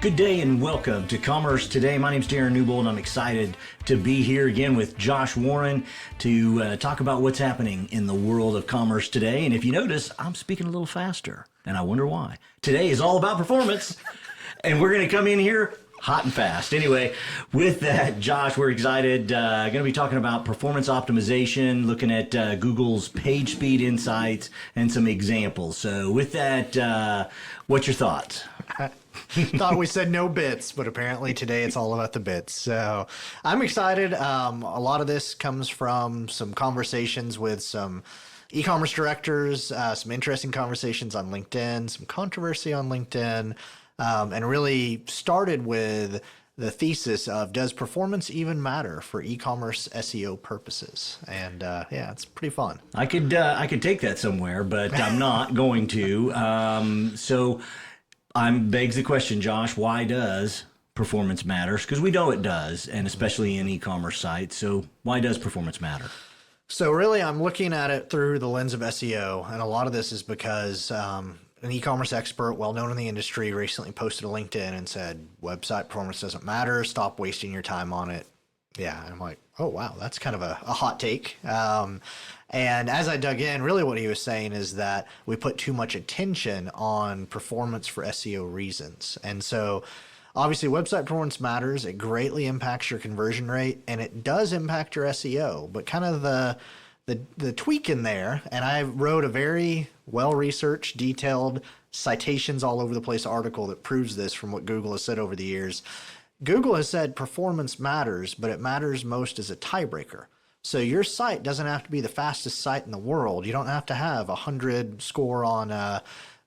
Good day and welcome to Commerce Today. My name's Darren Newbold and I'm excited to be here again with Josh Warren to talk about what's happening in the world of commerce today. And if you notice, I'm speaking a little faster and I wonder why. Today is all about performance and we're going to come in here hot and fast. Anyway, with that, Josh, we're excited. Going to be talking about performance optimization, looking at Google's PageSpeed insights and some examples. So with that, what's your thoughts? Thought we said no bits, but apparently today it's all about the bits. So I'm excited. A lot of this comes from some conversations with some e-commerce directors, some interesting conversations on LinkedIn, some controversy on LinkedIn, and really started with the thesis of, does performance even matter for e-commerce SEO purposes? And yeah, it's pretty fun. I could take that somewhere, but I'm not going to. So begs the question, Josh, why does performance matter? Because we know it does, and especially in e-commerce sites. So why does performance matter? So really, I'm looking at it through the lens of SEO, and a lot of this is because an e-commerce expert, well-known in the industry, recently posted to LinkedIn and said, website performance doesn't matter, stop wasting your time on it. Yeah, I'm like, oh, wow, that's kind of a hot take. And as I dug in, really what he was saying is that we put too much attention on performance for SEO reasons. And so obviously website performance matters. It greatly impacts your conversion rate and it does impact your SEO. But kind of the tweak in there, and I wrote a very well-researched, detailed, citations all over the place article that proves this from what Google has said over the years. Google has said performance matters, but it matters most as a tiebreaker. So your site doesn't have to be the fastest site in the world. You don't have to have 100 score on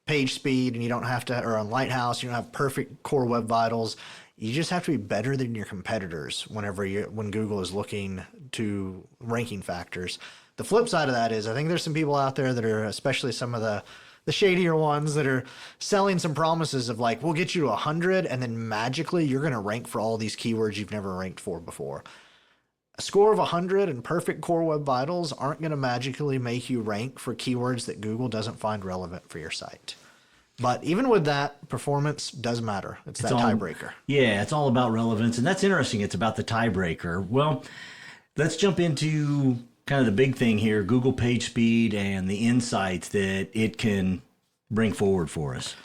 PageSpeed, and you don't have to, or on Lighthouse, you don't have perfect core web vitals. You just have to be better than your competitors when Google is looking to ranking factors. The flip side of that is I think there's some people out there that are, especially some of the shadier ones, that are selling some promises of like, we'll get you to 100 and then magically you're going to rank for all these keywords you've never ranked for before. A score of 100 and perfect core web vitals aren't going to magically make you rank for keywords that Google doesn't find relevant for your site. But even with that, performance does matter. It's that tiebreaker. Yeah, it's all about relevance. And that's interesting. It's about the tiebreaker. Well, let's jump into kind of the big thing here, Google PageSpeed and the insights that it can bring forward for us.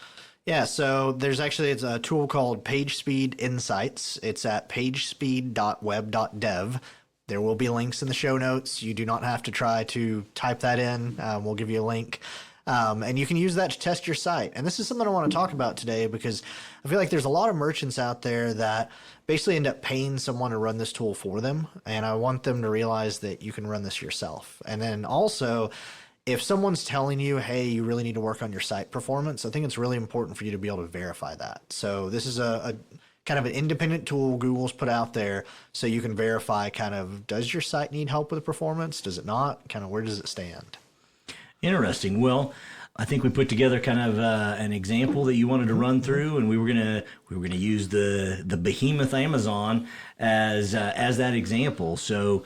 Yeah, so it's a tool called PageSpeed Insights. It's at pagespeed.web.dev. There will be links in the show notes. You do not have to try to type that in. We'll give you a link. And you can use that to test your site. And this is something I want to talk about today because I feel like there's a lot of merchants out there that basically end up paying someone to run this tool for them. And I want them to realize that you can run this yourself. And then also, if someone's telling you, hey, you really need to work on your site performance, I think it's really important for you to be able to verify that. So this is a kind of an independent tool Google's put out there so you can verify kind of, does your site need help with performance? Does it not? Kind of where does it stand? Interesting. Well, I think we put together kind of an example that you wanted to run through, and we were gonna use the behemoth Amazon as that example. So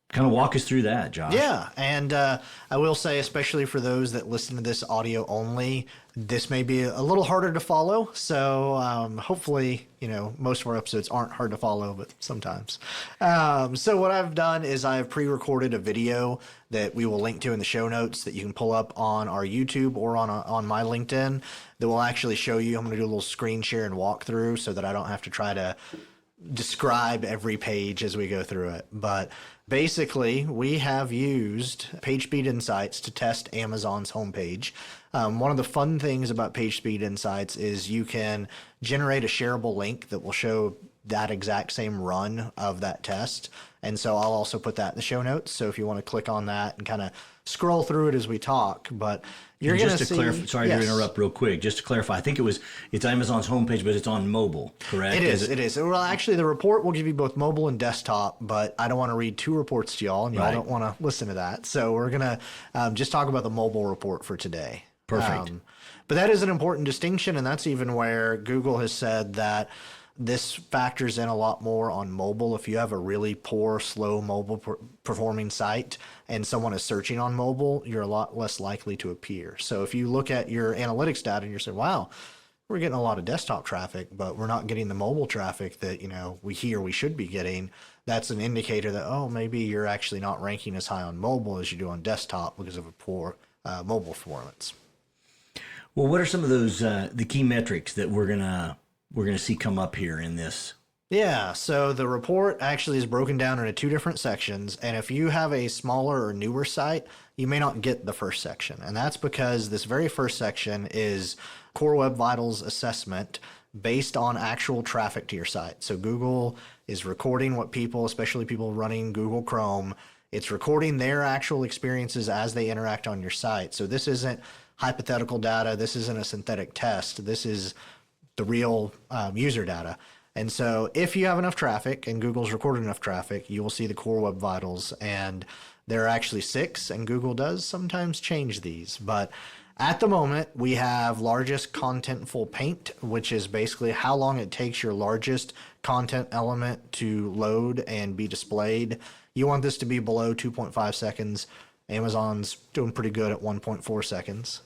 kind of walk us through that, Josh. Yeah, and I will say, especially for those that listen to this audio only, this may be a little harder to follow. So hopefully, most of our episodes aren't hard to follow, but sometimes. So what I've done is I've pre-recorded a video that we will link to in the show notes that you can pull up on our YouTube or on my LinkedIn that will actually show you. I'm going to do a little screen share and walkthrough so that I don't have to try to describe every page as we go through it. But basically, we have used PageSpeed Insights to test Amazon's homepage. One of the fun things about PageSpeed Insights is you can generate a shareable link that will show that exact same run of that test. And so I'll also put that in the show notes. So if you want to click on that and kind of scroll through it as we talk, but you're going to see. Sorry to interrupt real quick. Just to clarify, I think it's Amazon's homepage, but it's on mobile, correct? It is. Well, actually, the report will give you both mobile and desktop, but I don't want to read two reports to y'all, and y'all don't want to listen to that. So we're going to just talk about the mobile report for today. Perfect. But that is an important distinction, and that's even where Google has said that this factors in a lot more on mobile. If you have a really poor, slow mobile performing site and someone is searching on mobile, you're a lot less likely to appear. So if you look at your analytics data and you're saying, wow, we're getting a lot of desktop traffic, but we're not getting the mobile traffic that, we hear we should be getting. That's an indicator that, oh, maybe you're actually not ranking as high on mobile as you do on desktop because of a poor mobile performance. Well, what are some of those the key metrics that we're gonna see come up here in this? Yeah, so the report actually is broken down into 2 different sections, and if you have a smaller or newer site, you may not get the first section, and that's because this very first section is Core Web Vitals assessment based on actual traffic to your site. So Google is recording what people, especially people running Google Chrome, it's recording their actual experiences as they interact on your site. So this isn't hypothetical data, this isn't a synthetic test, this is the real user data. And so if you have enough traffic and Google's recorded enough traffic, you will see the Core Web Vitals. And there are actually 6, and Google does sometimes change these. But at the moment, we have largest contentful paint, which is basically how long it takes your largest content element to load and be displayed. You want this to be below 2.5 seconds. Amazon's doing pretty good at 1.4 seconds.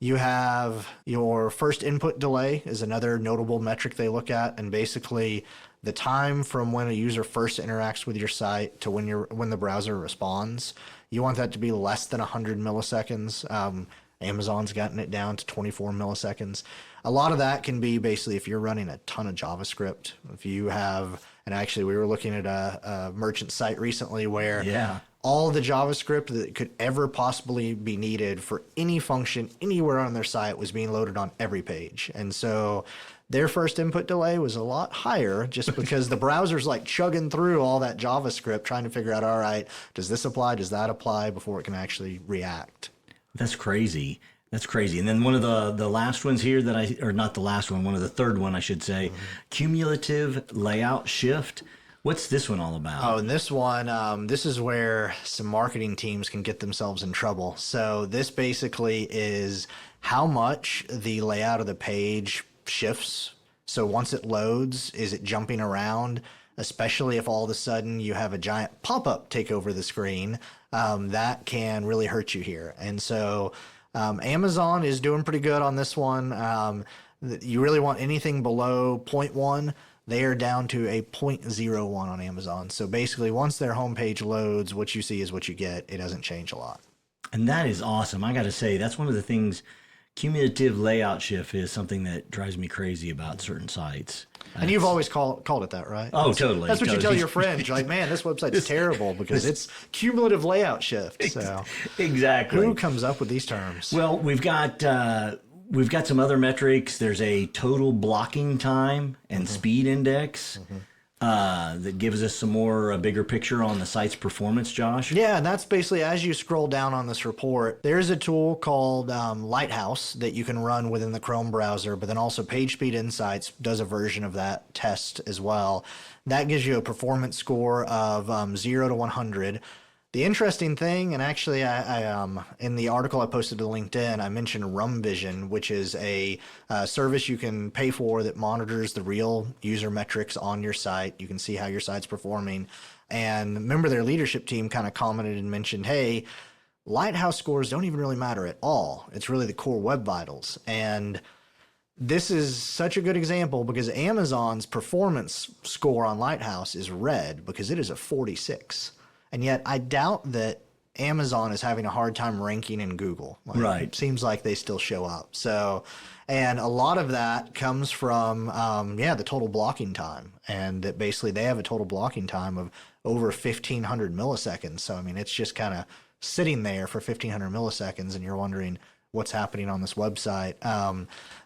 You have your first input delay is another notable metric they look at, and basically the time from when a user first interacts with your site to when the browser responds. You want that to be less than 100 milliseconds. Amazon's gotten it down to 24 milliseconds. A lot of that can be basically if you're running a ton of JavaScript. If you have, and actually we were looking at a merchant site recently where all the JavaScript that could ever possibly be needed for any function anywhere on their site was being loaded on every page. And so their first input delay was a lot higher just because the browser's like chugging through all that JavaScript trying to figure out, all right, does this apply? Does that apply before it can actually react? That's crazy. That's crazy. And then one of the last ones here or not the last one, one of the third one, I should say, cumulative layout shift. What's this one all about? Oh, and this one, this is where some marketing teams can get themselves in trouble. So this basically is how much the layout of the page shifts. So once it loads, is it jumping around? Especially if all of a sudden you have a giant pop-up take over the screen, that can really hurt you here. And so Amazon is doing pretty good on this one. You really want anything below 0.1. They are down to a 0.01 on Amazon. So basically, once their homepage loads, what you see is what you get. It doesn't change a lot. And that is awesome. I got to say, that's one of the things, cumulative layout shift is something that drives me crazy about certain sites. And you've always called it that, right? Oh, totally. That's what you tell your friends. You're like, man, this website's terrible because it's cumulative layout shift. So exactly. Who comes up with these terms? Well, we've got some other metrics. There's a total blocking time and speed index that gives us a bigger picture on the site's performance, Josh. Yeah, and that's basically as you scroll down on this report, there's a tool called Lighthouse that you can run within the Chrome browser, but then also PageSpeed Insights does a version of that test as well. That gives you a performance score of 0 to 100. The interesting thing, and actually I in the article I posted to LinkedIn, I mentioned RumVision, which is a service you can pay for that monitors the real user metrics on your site. You can see how your site's performing. And remember, their leadership team kind of commented and mentioned, hey, Lighthouse scores don't even really matter at all. It's really the Core Web Vitals. And this is such a good example because Amazon's performance score on Lighthouse is red because it is a 46. And yet I doubt that Amazon is having a hard time ranking in Google. Right. It seems like they still show up. So, and a lot of that comes from, the total blocking time. And that basically they have a total blocking time of over 1,500 milliseconds. So, I mean, it's just kind of sitting there for 1,500 milliseconds and you're wondering what's happening on this website.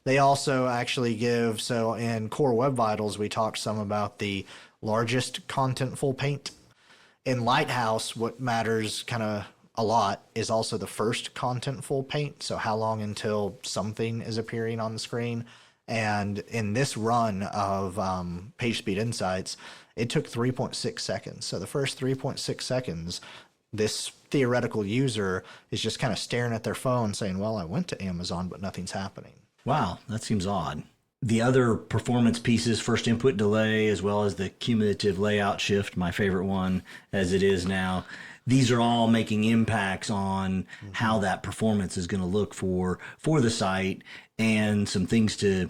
They also actually give, so in Core Web Vitals, we talked some about the largest contentful paint. In Lighthouse, what matters kind of a lot is also the first contentful paint. So how long until something is appearing on the screen. And in this run of PageSpeed Insights, it took 3.6 seconds. So the first 3.6 seconds, this theoretical user is just kind of staring at their phone saying, well, I went to Amazon, but nothing's happening. Wow, that seems odd. The other performance pieces, first input delay, as well as the cumulative layout shift, my favorite one as it is now, these are all making impacts on how that performance is going to look for the site and some things to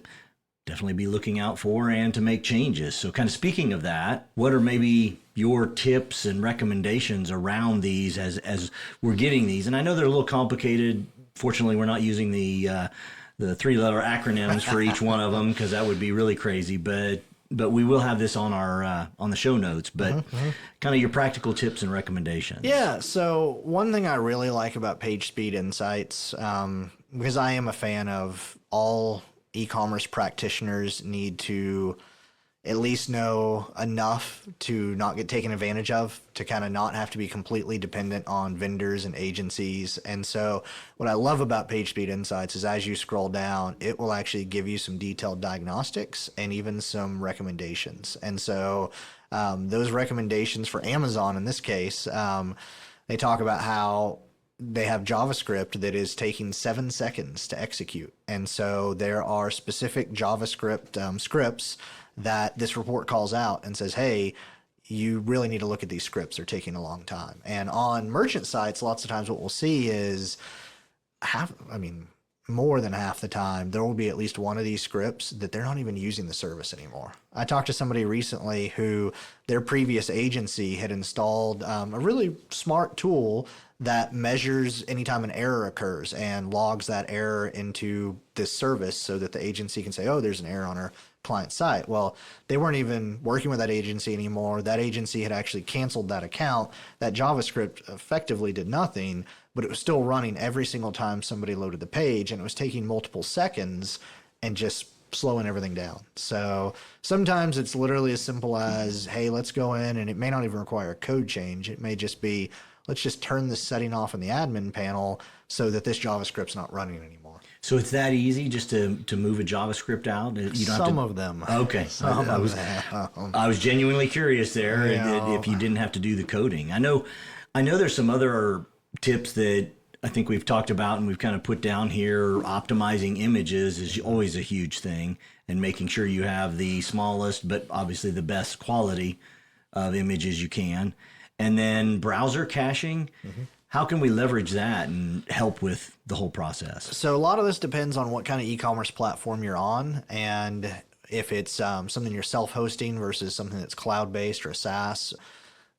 definitely be looking out for and to make changes. So kind of speaking of that, what are maybe your tips and recommendations around these as we're getting these? And I know they're a little complicated. Fortunately, we're not using the 3-letter acronyms for each one of them, because that would be really crazy. But we will have this on our on the show notes. But kind of your practical tips and recommendations. Yeah. So one thing I really like about PageSpeed Insights, because I am a fan of all e-commerce practitioners need to at least know enough to not get taken advantage of, to kind of not have to be completely dependent on vendors and agencies. And so what I love about PageSpeed Insights is as you scroll down, it will actually give you some detailed diagnostics and even some recommendations. And so those recommendations for Amazon in this case, they talk about how they have JavaScript that is taking 7 seconds to execute. And so there are specific JavaScript scripts that this report calls out and says, hey, you really need to look at these scripts. They're taking a long time. And on merchant sites, lots of times what we'll see is more than half the time, there will be at least one of these scripts that they're not even using the service anymore. I talked to somebody recently who their previous agency had installed a really smart tool that measures anytime an error occurs and logs that error into this service so that the agency can say, oh, there's an error on our client site. Well, they weren't even working with that agency anymore. That agency had actually canceled that account. That JavaScript effectively did nothing, but it was still running every single time somebody loaded the page, and it was taking multiple seconds and just slowing everything down. So sometimes it's literally as simple as, hey, let's go in, and it may not even require a code change. It may just be, let's just turn this setting off in the admin panel so that this JavaScript's not running anymore. So it's that easy just to move a JavaScript out? You don't Some have to, of them. Okay. I was genuinely curious there if you didn't have to do the coding. I know there's some other tips that I think we've talked about and we've kind of put down here. Optimizing images is always a huge thing, and making sure you have the smallest but obviously the best quality of images you can. And then browser caching. How can we leverage that and help with the whole process? So a lot of this depends on what kind of e-commerce platform you're on, and if it's something you're self-hosting versus something that's cloud-based or a SaaS.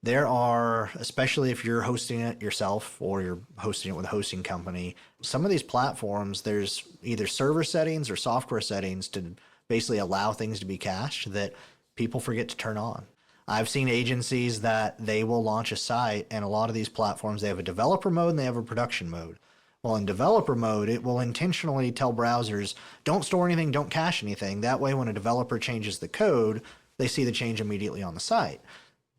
There are, especially if you're hosting it yourself or you're hosting it with a hosting company, some of these platforms, there's either server settings or software settings to basically allow things to be cached that people forget to turn on. I've seen agencies that they will launch a site, and a lot of these platforms, they have a developer mode and they have a production mode. Well, in developer mode, it will intentionally tell browsers, don't store anything, don't cache anything. That way, when a developer changes the code, they see the change immediately on the site.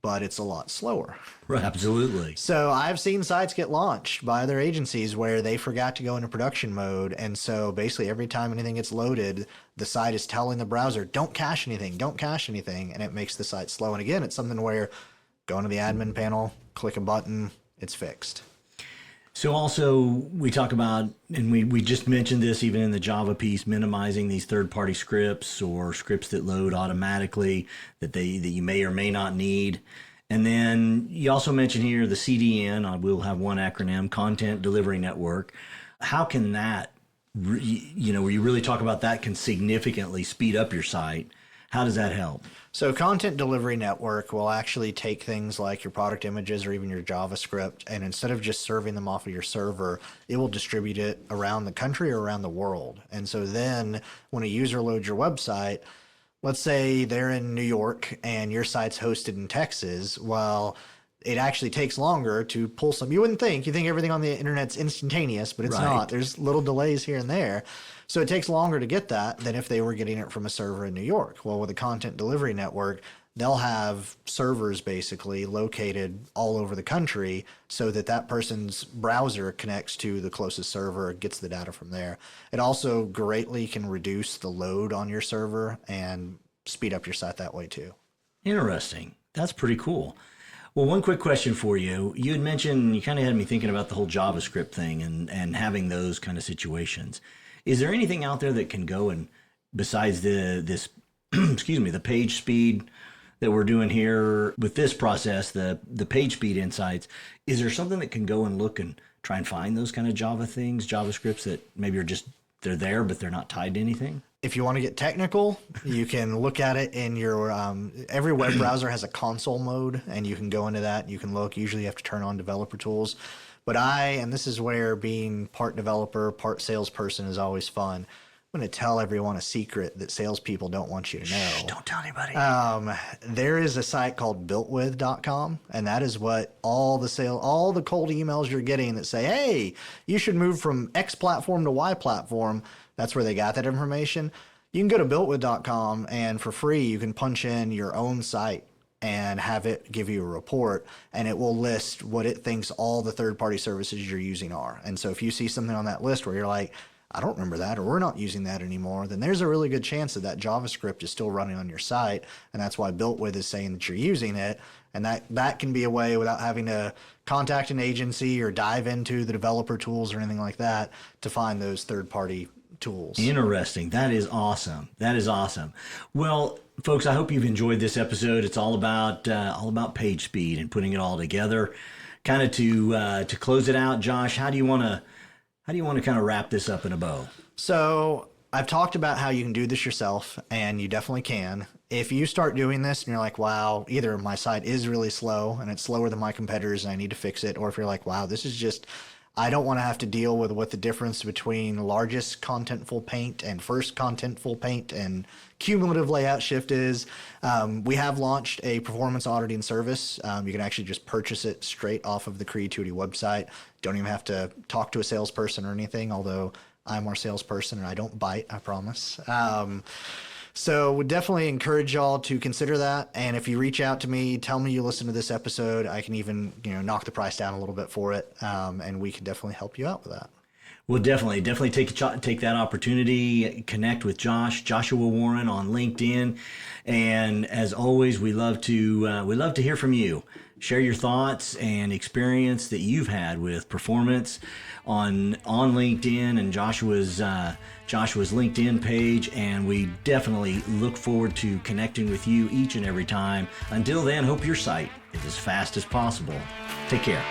But it's a lot slower. Right, absolutely. So I've seen sites get launched by other agencies where they forgot to go into production mode. And so basically every time anything gets loaded, the site is telling the browser, don't cache anything, don't cache anything. And it makes the site slow. And again, it's something where go into the admin panel, click a button, it's fixed. So also we talk about, and we just mentioned this even in the Java piece, minimizing these third-party scripts or scripts that load automatically that you may or may not need. And then you also mentioned here the CDN, I will have one acronym, Content Delivery Network. How can that, where you really talk about that can significantly speed up your site? How does that help? So Content Delivery Network will actually take things like your product images or even your JavaScript, and instead of just serving them off of your server, it will distribute it around the country or around the world. And so then when a user loads your website, let's say they're in New York and your site's hosted in Texas, well, it actually takes longer to pull some. You think everything on the internet's instantaneous, but it's not. There's little delays here and there. So it takes longer to get that than if they were getting it from a server in New York. Well, with a content delivery network, they'll have servers basically located all over the country so that that person's browser connects to the closest server, gets the data from there. It also greatly can reduce the load on your server and speed up your site that way too. Interesting. That's pretty cool. Well, one quick question for you. You had mentioned, you kind of had me thinking about the whole JavaScript thing and having those kind of situations. Is there anything out there that can go and, besides this the page speed that we're doing here with this process, the page speed insights, is there something that can go and look and try and find those kind of Java things, JavaScripts that maybe are just they're there, but they're not tied to anything? If you want to get technical, you can look at it in your, every web browser has a console mode, and you can go into that. You can look. Usually you have to turn on developer tools. But and this is where being part developer, part salesperson is always fun. I'm going to tell everyone a secret that salespeople don't want you to know. Shh, don't tell anybody. There is a site called builtwith.com, and that is what all the cold emails you're getting that say, hey, you should move from X platform to Y platform. That's where they got that information. You can go to builtwith.com, and for free, you can punch in your own site and have it give you a report, and it will list what it thinks all the third-party services you're using are. And so if you see something on that list where you're like, I don't remember that, or we're not using that anymore, then there's a really good chance that JavaScript is still running on your site, and that's why BuiltWith is saying that you're using it. And that can be a way, without having to contact an agency or dive into the developer tools or anything like that, to find those third-party tools. Interesting. That is awesome. That is awesome. Well, folks, I hope you've enjoyed this episode. It's all about PageSpeed and putting it all together. Kind of to close it out, Josh, how do you want to kind of wrap this up in a bow? So I've talked about how you can do this yourself, and you definitely can. If you start doing this and you're like, wow, either my site is really slow and it's slower than my competitors and I need to fix it, or if you're like, wow, this is just, I don't want to have to deal with what the difference between largest contentful paint and first contentful paint and cumulative layout shift is. We have launched a performance auditing service. You can actually just purchase it straight off of the Creatuity website. Don't even have to talk to a salesperson or anything, although I'm our salesperson and I don't bite, I promise. So would definitely encourage y'all to consider that. And if you reach out to me, tell me you listen to this episode, I can even, knock the price down a little bit for it. And we can definitely help you out with that. Well, definitely take that opportunity, connect with Joshua Warren on LinkedIn. And as always, we love to hear from you. Share your thoughts and experience that you've had with performance on LinkedIn and Joshua's LinkedIn page. And we definitely look forward to connecting with you each and every time. Until then, hope your site is as fast as possible. Take care.